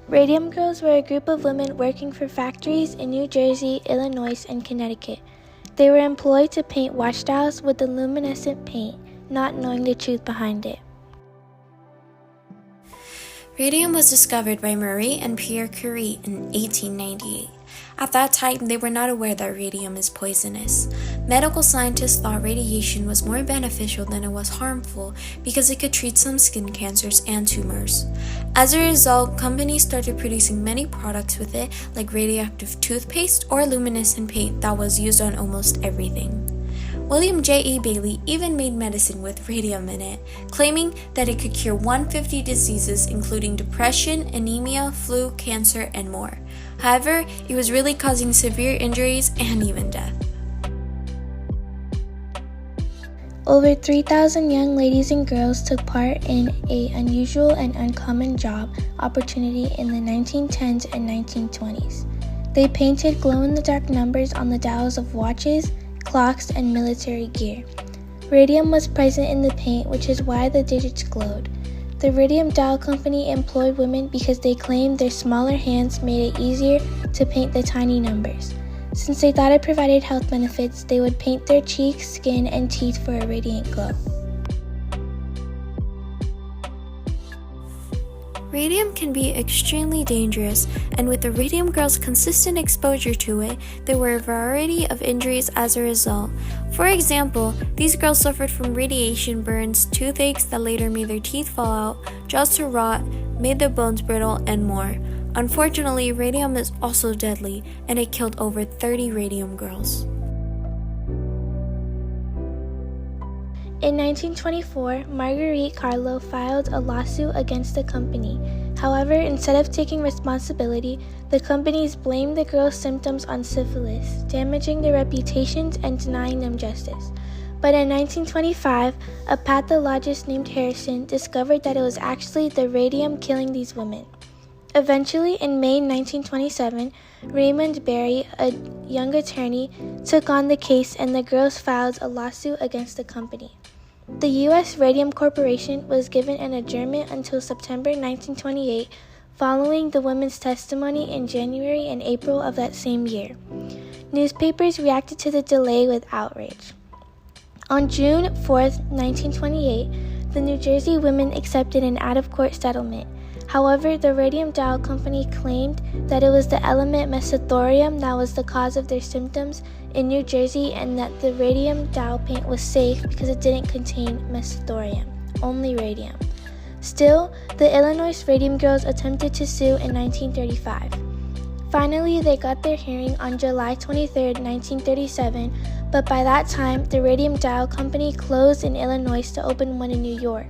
Radium Girls were a group of women working for factories in New Jersey, Illinois, and Connecticut. They were employed to paint watchtowers with the luminescent paint, not knowing the truth behind it. Radium was discovered by Marie and Pierre Curie in 1898. At that time, they were not aware that radium is poisonous. Medical scientists thought radiation was more beneficial than it was harmful because it could treat some skin cancers and tumors. As a result, companies started producing many products with it, like radioactive toothpaste or luminescent paint that was used on almost everything. William J. Bailey even made medicine with radium in it, claiming that it could cure 150 diseases including depression, anemia, flu, cancer, and more. However, it was really causing severe injuries and even death. Over 3,000 young ladies and girls took part in an unusual and uncommon job opportunity in the 1910s and 1920s. They painted glow-in-the-dark numbers on the dials of watches, clocks, and military gear. Radium was present in the paint, which is why the digits glowed. The Radium Dial Company employed women because they claimed their smaller hands made it easier to paint the tiny numbers. Since they thought it provided health benefits, they would paint their cheeks, skin, and teeth for a radiant glow. Radium can be extremely dangerous, and with the Radium Girls' consistent exposure to it, there were a variety of injuries as a result. For example, these girls suffered from radiation burns, toothaches that later made their teeth fall out, jaws to rot, made their bones brittle, and more. Unfortunately, radium is also deadly, and it killed over 30 Radium Girls. In 1924, Marguerite Carlo filed a lawsuit against the company. However, instead of taking responsibility, the companies blamed the girls' symptoms on syphilis, damaging their reputations and denying them justice. But in 1925, a pathologist named Harrison discovered that it was actually the radium killing these women. Eventually, in May 1927, Raymond Barry, a young attorney, took on the case and the girls filed a lawsuit against the company. The U.S. Radium Corporation was given an adjournment until September 1928, following the women's testimony in January and April of that same year. Newspapers reacted to the delay with outrage. On June 4, 1928, the New Jersey women accepted an out-of-court settlement. However, the Radium Dial Company claimed that it was the element mesothorium that was the cause of their symptoms in New Jersey and that the radium dial paint was safe because it didn't contain mesothorium, only radium. Still, the Illinois Radium Girls attempted to sue in 1935. Finally, they got their hearing on July 23, 1937, but by that time, the Radium Dial Company closed in Illinois to open one in New York.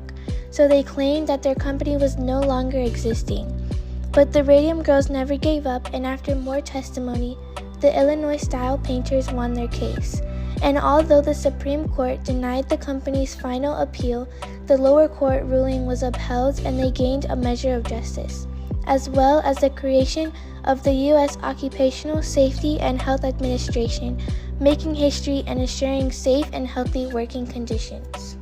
So they claimed that their company was no longer existing. But the Radium Girls never gave up, and after more testimony, the Illinois style painters won their case. And although the Supreme Court denied the company's final appeal, the lower court ruling was upheld and they gained a measure of justice, as well as the creation of the U.S. Occupational Safety and Health Administration, making history and ensuring safe and healthy working conditions.